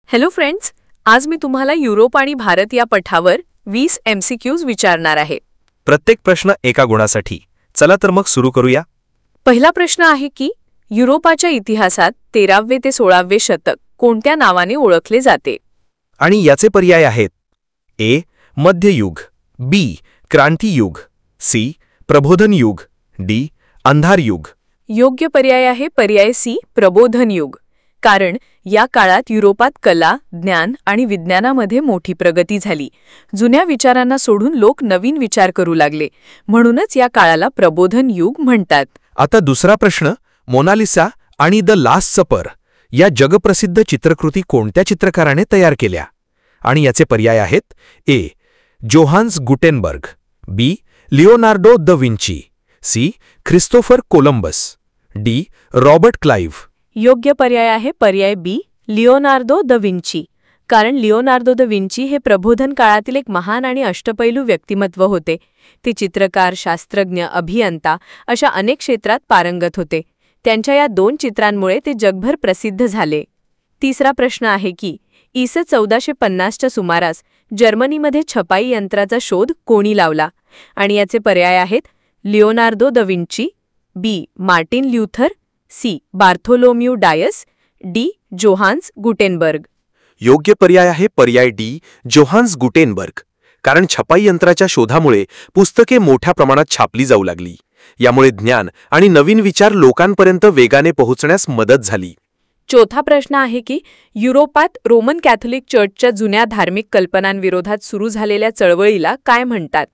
Hello friends, आज मी तुम्हाला Europe आणि भारत या पठावर 20 MCQs विचारणार आहे. प्रत्येक प्रश्न एका गुणासाठी. चला तर मग सुरू करूया. पहिला प्रश्न आहे की युरोपाच्या इतिहासात 13वे ते 16वे शतक कोणत्या नावाने ओळखले जाते? आणि याचे पर्याय आहेत: ए. मध्ययुग, बी. क्रांतियुग, सी. प्रबोधन युग, डी. अंधार युग. योग्य पर्याय आहे पर्याय सी, प्रबोधन युग. कारण या काळात युरोपात कला, ज्ञान आणि विज्ञानामध्ये मोठी प्रगती झाली. जुन्या विचारांना सोडून लोक नवीन विचार करू लागले. म्हणूनच या काळाला प्रबोधन युग म्हणतात. आता दुसरा प्रश्न. मोनालिसा आणि द लास्ट सपर या जगप्रसिद्ध चित्रकृती कोणत्या चित्रकाराने तयार केल्या? आणि याचे पर्याय आहेत: A. Johannes Gutenberg, B. Leonardo da Vinci, C. Christopher Columbus, D. Robert Clive. योग्य पर्याय आहे पर्याय बी, लिओनार्दो द विंची. कारण लिओनार्दो द विंची हे प्रबोधन काळातील एक महान आणि अष्टपैलू व्यक्तिमत्व होते. ते चित्रकार, शास्त्रज्ञ, अभियंता अशा अनेक क्षेत्रात पारंगत होते. त्यांच्या या 2 चित्रांमुळे ते जगभर प्रसिद्ध झाले. तिसरा प्रश्न आहे की इ.स. 1450च्या सुमारास जर्मनीमध्ये छपाई यंत्राचा शोध कोणी लावला? आणि याचे पर्याय आहेत: Leonardo da Vinci, B. Martin Luther, C. Bartholomew Dias, D. Johannes Gutenberg. योग्य पर्याय आहे पर्याय डी, जोहान्स गुटेनबर्ग. कारण छपाई यंत्राच्या शोधामुळे पुस्तके मोठ्या प्रमाणात छापली जाऊ लागली. यामुळे ज्ञान आणि नवीन विचार लोकांपर्यंत वेगाने पोहोचण्यास मदत झाली. चौथा प्रश्न आहे की युरोपात रोमन कॅथोलिक चर्चच्या जुन्या धार्मिक कल्पनांविरोधात सुरू झालेल्या चळवळीला काय म्हणतात?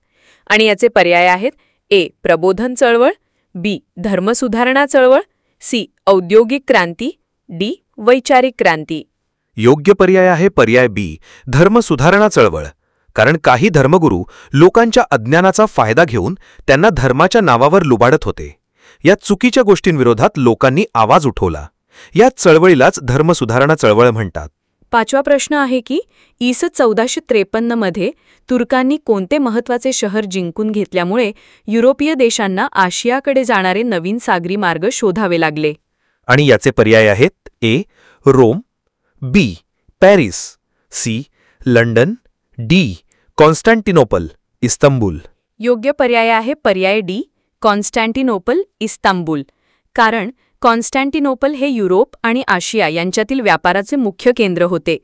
आणि याचे पर्याय आहेत: ए. प्रबोधन चळवळ, बी. धर्मसुधारणा चळवळ, सी. औद्योगिक क्रांती, डी. वैचारिक क्रांती. योग्य पर्याय आहे पर्याय बी, धर्मसुधारणा चळवळ. कारण काही धर्मगुरू लोकांच्या अज्ञानाचा फायदा घेऊन त्यांना धर्माच्या नावावर लुबाडत होते. या चुकीच्या गोष्टींविरोधात लोकांनी आवाज उठवला. या चळवळीलाच धर्मसुधारणा चळवळ म्हणतात. पाचवा प्रश्न आहे की इ.स. 1453 मध्ये तुर्कांनी कोणते महत्त्वाचे शहर जिंकून घेतल्यामुळे युरोपीय देशांना आशियाकडे जाणारे नवीन सागरी मार्ग शोधावे लागले? आणि याचे पर्याय आहेत: A. Rome, B. Paris, C. London, D. Constantinople, Istanbul. योग्य पर्याय आहे पर्याय डी, कॉन्स्टँटिनोपल, इस्तांबूल. कारण कॉन्स्टँटिनोपल हे युरोप आणि आशिया यांच्यातील व्यापाराचे मुख्य केंद्र होते.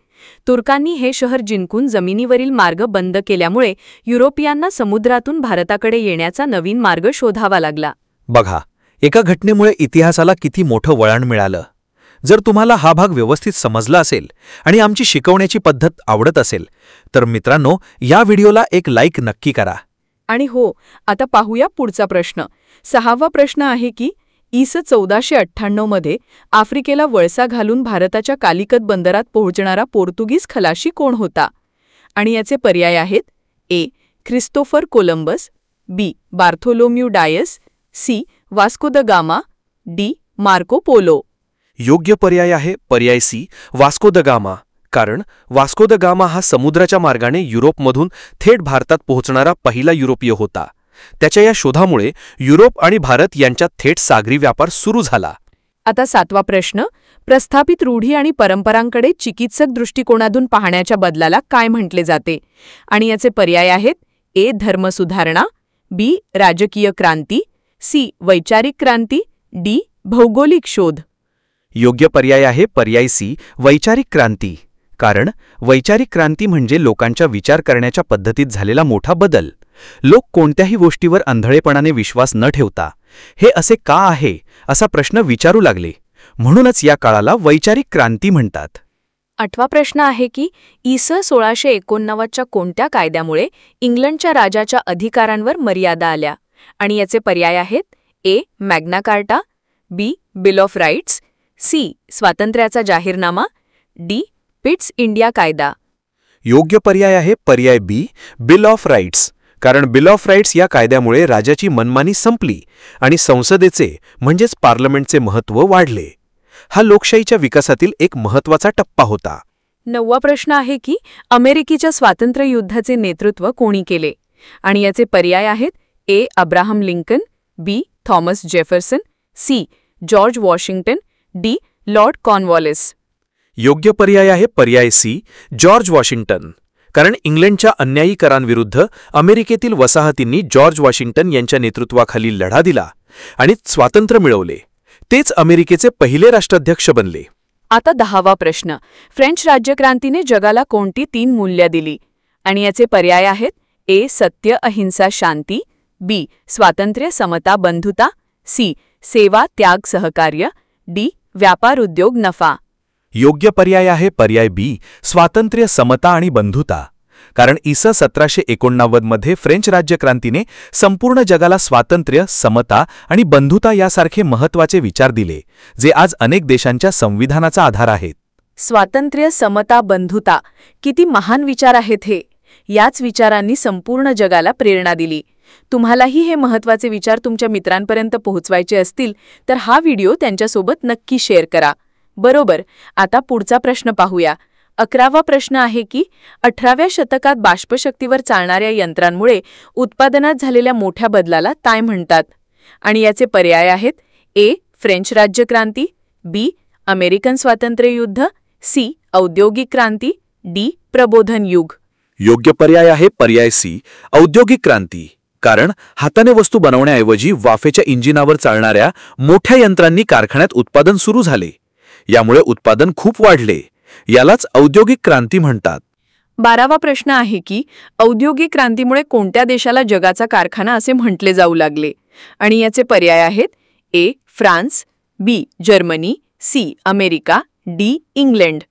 तुर्कांनी हे शहर जिंकून जमिनीवरील मार्ग बंद केल्यामुळे युरोपियांना समुद्रातून भारताकडे येण्याचा नवीन मार्ग शोधावा लागला. बघा, एका घटनेमुळे इतिहासाला किती मोठं वळण मिळालं. जर तुम्हाला हा भाग व्यवस्थित समजला असेल आणि आमची शिकवण्याची पद्धत आवडत असेल तर मित्रांनो, या व्हिडिओला एक लाईक नक्की करा. आणि हो, आता पाहूया पुढचा प्रश्न. 6वा प्रश्न आहे की इ.स. 1498 मध्ये आफ्रिकेला वळसा घालून भारताच्या कालिकत बंदरात पोहोचणारा पोर्तुगीज खलाशी कोण होता? आणि याचे पर्याय आहेत: A. Christopher Columbus, B. Bartholomew Dias, C. Vasco da Gama, D. Marco Polo. योग्य पर्याय आहे पर्याय सी, वास्को द गामा. कारण वास्को द गामा हा समुद्राच्या मार्गाने युरोपमधून थेट भारतात पोहोचणारा पहिला युरोपीय होता. त्याच्या या शोधामुळे युरोप आणि भारत यांच्यात थेट सागरी व्यापार सुरू झाला. आता 7वा प्रश्न. प्रस्थापित रूढी आणि परंपरांकडे चिकित्सक दृष्टिकोनातून पाहण्याच्या बदलाला काय म्हटले जाते? आणि याचे पर्याय आहेत: ए. धर्मसुधारणा, बी. राजकीय क्रांती, सी. वैचारिक क्रांती, डी. भौगोलिक शोध. योग्य पर्याय आहे पर्याय सी, वैचारिक क्रांती. कारण वैचारिक क्रांती म्हणजे लोकांच्या विचार करण्याच्या पद्धतीत झालेला मोठा बदल. लोक कोणत्याही गोष्टीवर अंधळेपणाने विश्वास न ठेवता हे असे का आहे असा प्रश्न विचारू लागले. म्हणूनच या काळाला वैचारिक क्रांती म्हणतात. 8वा प्रश्न आहे की इ.स. 1689च्या कोणत्या कायद्यामुळे इंग्लंडच्या राजाच्या अधिकारांवर मर्यादा आल्या? आणि याचे पर्याय आहेत: A. Magna Carta, B. Bill of rights, C. स्वातंत्र्याचा जाहीरनामा, डी. पिट्स इंडिया कायदा. योग्य पर्याय आहे पर्याय बी, बिल ऑफ राईट्स. कारण बिल ऑफ राईट्स या कायद्यामुळे राजाची मनमानी संपली आणि संसदेचे म्हणजेच पार्लमेंटचे महत्त्व वाढले. हा लोकशाहीच्या विकासातील एक महत्त्वाचा टप्पा होता. 9वा प्रश्न आहे की अमेरिकेच्या स्वातंत्र्य युद्धाचे नेतृत्व कोणी केले? आणि याचे पर्याय आहेत: A. Abraham Lincoln, B. Thomas Jefferson, C. George Washington, D. Lord Cornwallis. योग्य पर्याय आहे पर्याय सी, जॉर्ज वॉशिंग्टन. कारण इंग्लंडच्या अन्यायी करांविरुद्ध अमेरिकेतील वसाहतींनी जॉर्ज वॉशिंग्टन यांच्या नेतृत्वाखाली लढा दिला आणि स्वातंत्र्य मिळवले. तेच अमेरिकेचे पहिले राष्ट्राध्यक्ष बनले. आता 10वा प्रश्न. फ्रेंच राज्यक्रांतीने जगाला कोणती 3 मूल्य दिली? आणि याचे पर्याय आहेत ए. सत्य, अहिंसा, शांती, बी. स्वातंत्र्य, समता, बंधुता, सी. सेवा, त्याग, सहकार्य, डी. व्यापार, उद्योग, नफा. योग्य पर्याय आहे पर्याय बी, स्वातंत्र्य, समता आणि बंधुता. कारण इ.स. 1789 मध्ये फ्रेंच राज्यक्रांतीने संपूर्ण जगाला स्वातंत्र्य, समता आणि बंधुता यासारखे महत्त्वाचे विचार दिले, जे आज अनेक देशांच्या संविधानाचा आधार आहेत. स्वातंत्र्य, समता, बंधुता किती महान विचार आहेत हे. याच विचारांनी संपूर्ण जगाला प्रेरणा दिली. तुम्हालाही हे महत्त्वाचे विचार तुमच्या मित्रांपर्यंत पोहोचवायचे असतील तर हा व्हिडिओ त्यांच्यासोबत नक्की शेअर करा. बरोबर. आता पुढचा प्रश्न पाहूया. 11वा प्रश्न आहे की 18व्या शतकात बाष्पशक्तीवर चालणाऱ्या यंत्रांमुळे उत्पादनात झालेल्या मोठ्या बदलाला काय म्हणतात? आणि याचे पर्याय आहेत ए. फ्रेंच राज्यक्रांती, बी. अमेरिकन स्वातंत्र्ययुद्ध, सी. औद्योगिक क्रांती, डी. प्रबोधन युग. योग्य पर्याय आहे पर्याय सी, औद्योगिक क्रांती. कारण हाताने वस्तू बनवण्याऐवजी वाफेच्या इंजिनावर चालणाऱ्या मोठ्या यंत्रांनी कारखान्यात उत्पादन सुरू झाले. यामुळे उत्पादन खूप वाढले. यालाच औद्योगिक क्रांती म्हणतात. 12वा प्रश्न आहे की औद्योगिक क्रांतीमुळे कोणत्या देशाला जगाचा कारखाना असे म्हटले जाऊ लागले? आणि याचे पर्याय आहेत A. France, B. Germany, C. America, D. England.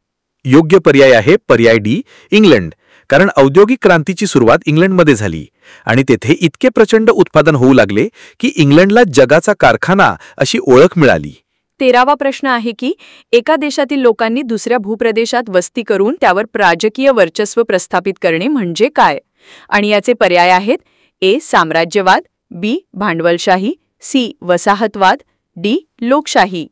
योग्य पर्याय आहे पर्याय डी, इंग्लंड. कारण औद्योगिक क्रांतीची सुरुवात इंग्लंडमध्ये झाली आणि तेथे इतके प्रचंड उत्पादन होऊ लागले की इंग्लंडला जगाचा कारखाना अशी ओळख मिळाली. 13वा प्रश्न आहे की एका देशातील लोकांनी दुसऱ्या भूप्रदेशात वस्ती करून त्यावर राजकीय वर्चस्व प्रस्थापित करणे म्हणजे काय? आणि याचे पर्याय आहेत ए. साम्राज्यवाद, बी. भांडवलशाही, सी. वसाहतवाद, डी. लोकशाही.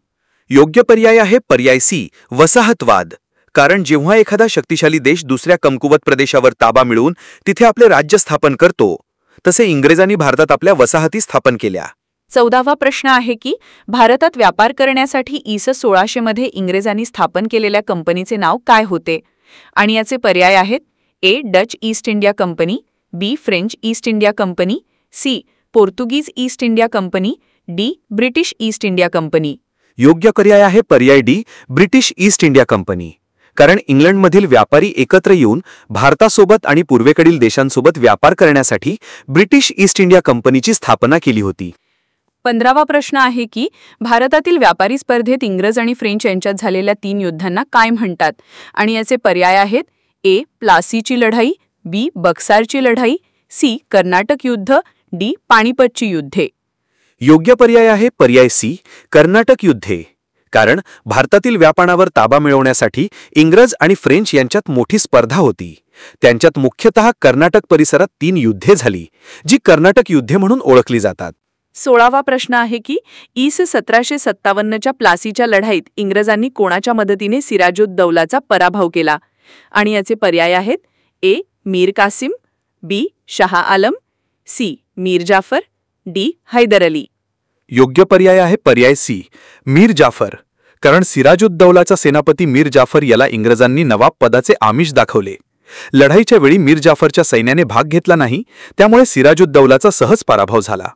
योग्य पर्याय आहे पर्याय सी, वसाहतवाद. कारण जेव्हा एखादा शक्तिशाली देश दुसऱ्या कमकुवत प्रदेशावर ताबा मिळवून तिथे आपले राज्य स्थापन करतो, तसे इंग्रजांनी भारतात आपल्या वसाहती स्थापन केल्या. 14वा प्रश्न आहे की भारतात व्यापार करण्यासाठी इ.स. 1600 मध्ये इंग्रजांनी स्थापन केलेल्या कंपनीचे नाव काय होते? आणि याचे पर्याय आहेत A. Dutch East India company, B. French East India company, C. Portuguese East India company, D. British East India company. योग्य पर्याय आहे पर्याय D, British East India company. कारण इंग्लंडमधील व्यापारी एकत्र येऊन भारतासोबत आणि पूर्वेकडील देशांसोबत व्यापार करण्यासाठी ब्रिटिश ईस्ट इंडिया कंपनीची स्थापना केली होती. 15वा प्रश्न आहे की भारतातील व्यापारी स्पर्धेत इंग्रज आणि फ्रेंच यांच्यात झालेल्या 3 युद्धांना काय म्हणतात? आणि याचे पर्याय आहेत ए. प्लासीची लढाई, बी. बक्सारची लढाई, सी. कर्नाटक युद्ध, डी. पानिपतची युद्धे. योग्य पर्याय आहे पर्याय सी, कर्नाटक युद्धे. कारण भारतातील व्यापारावर ताबा मिळवण्यासाठी इंग्रज आणि फ्रेंच यांच्यात मोठी स्पर्धा होती. त्यांच्यात मुख्यतः कर्नाटक परिसरात 3 युद्धे झाली, जी कर्नाटक युद्धे म्हणून ओळखली जातात. 16वा प्रश्न आहे की इ.स. 1757च्या प्लासीच्या लढाईत इंग्रजांनी कोणाच्या मदतीने सिराजुद्दौलाचा पराभव केला? आणि याचे पर्याय आहेत ए. मीर कासिम, बी. शाह आलम, सी. मीर जाफर, डी. हैदर अली. योग्य पर्याय आहे पर्याय सी, मीर जाफर. कारण सिराजुद्दौलाचा सेनापती मीर जाफर याला इंग्रजांनी नवाब पदाचे आमिष दाखवले. लढाईच्या वेळी मीर जाफरच्या सैन्याने भाग घेतला नाही, त्यामुळे सिराजुद्दौलाचा सहज पराभव झाला.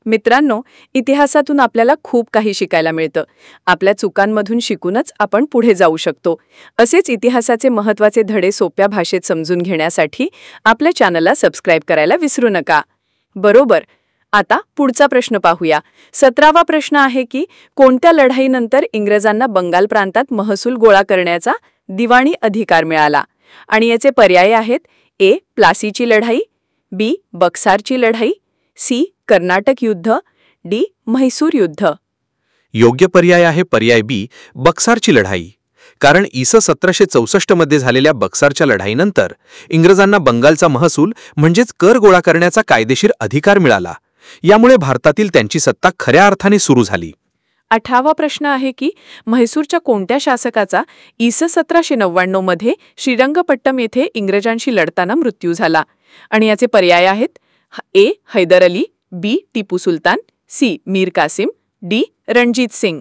मित्रांनो, इतिहासातून आपल्याला खूप काही शिकायला मिळतं. आपल्या चुकांमधून शिकूनच आपण पुढे जाऊ शकतो. असेच इतिहासाचे महत्त्वाचे धडे सोप्या भाषेत समजून घेण्यासाठी आपल्या चॅनलला सबस्क्राईब करायला विसरू नका. बरोबर. आता पुढचा प्रश्न पाहूया. 17वा प्रश्न आहे की कोणत्या लढाईनंतर इंग्रजांना बंगाल प्रांतात महसूल गोळा करण्याचा दिवाणी अधिकार मिळाला? आणि याचे पर्याय आहेत ए. प्लासीची लढाई, बी. बक्सारची लढाई, सी. कर्नाटक युद्ध, डी. म्हैसूर युद्ध. योग्य पर्याय आहे पर्याय बी, बक्सारची लढाई. कारण इ.स. 1764 मध्ये झालेल्या बक्सारच्या लढाईनंतर इंग्रजांना बंगालचा महसूल म्हणजेच कर गोळा करण्याचा कायदेशीर अधिकार मिळाला. यामुळे भारतातील त्यांची सत्ता खऱ्या अर्थाने सुरू झाली. 18वा प्रश्न आहे की म्हैसूरच्या कोणत्या शासकाचा इ.स. 1799 मध्ये श्रीरंगपट्टम येथे इंग्रजांशी लढताना मृत्यू झाला? आणि याचे पर्याय आहेत A. Hyder Ali, B. Tipu Sultan, C. Mir Qasim, D. Ranjit Singh.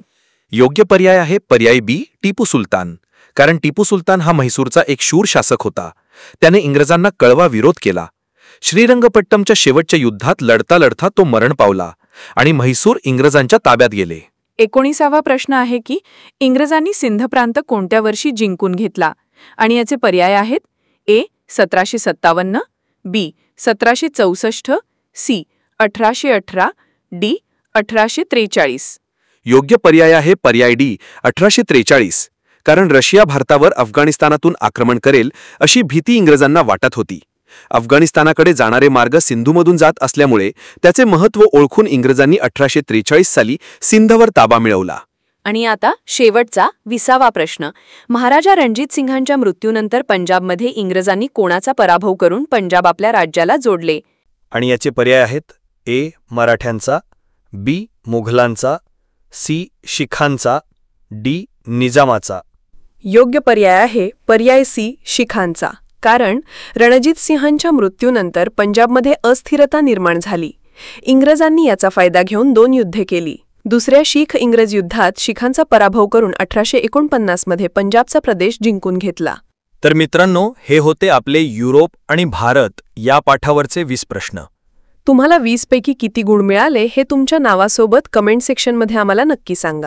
योग्य पर्याय आहे पर्याय बी, टिपू सुलतान. कारण टिपू सुलतान हा म्हैसूरचा एक शूर शासक होता. त्याने इंग्रजांना कळवा विरोध केला. श्रीरंगपट्टमच्या शेवटच्या युद्धात लढता लढता तो मरण पावला आणि म्हैसूर इंग्रजांच्या ताब्यात गेले. 19वा प्रश्न आहे की इंग्रजांनी सिंध प्रांत कोणत्या वर्षी जिंकून घेतला आणि याचे पर्याय आहेत ए 1757, बी 1764, सी 1818, डी 1843. योग्य पर्याय आहे पर्याय डी 1843. कारण रशिया भारतावर अफगाणिस्तानातून आक्रमण करेल अशी भीती इंग्रजांना वाटत होती. अफगाणिस्तानाकडे जाणारे मार्ग सिंधूमधून जात असल्यामुळे त्याचे महत्त्व ओळखून इंग्रजांनी 1843 साली सिंधवर ताबा मिळवला. आणि आता शेवटचा 20वा प्रश्न. महाराजा रणजित सिंहांच्या मृत्यूनंतर पंजाबमध्ये इंग्रजांनी कोणाचा पराभव करून पंजाब आपल्या राज्याला जोडले? आणि याचे पर्याय आहेत ए मराठ्यांचा, बी मुघलांचा, सी शिखांचा, डी निजामाचा. योग्य पर्याय आहे पर्याय सी शिखांचा. कारण रणजित सिंहांच्या मृत्यूनंतर पंजाबमध्ये अस्थिरता निर्माण झाली. इंग्रजांनी याचा फायदा घेऊन 2 युद्धे केली. दुसऱ्या शीख इंग्रज युद्धात शिखांचा पराभव करून 1849 मध्ये पंजाबचा प्रदेश जिंकून घेतला. तर मित्रांनो, हे होते आपले युरोप आणि भारत या पाठावरचे 20 प्रश्न. तुम्हाला 20 पैकी किती गुण मिळाले हे तुमच्या नावासोबत कमेंट सेक्शनमध्ये आम्हाला नक्की सांगा.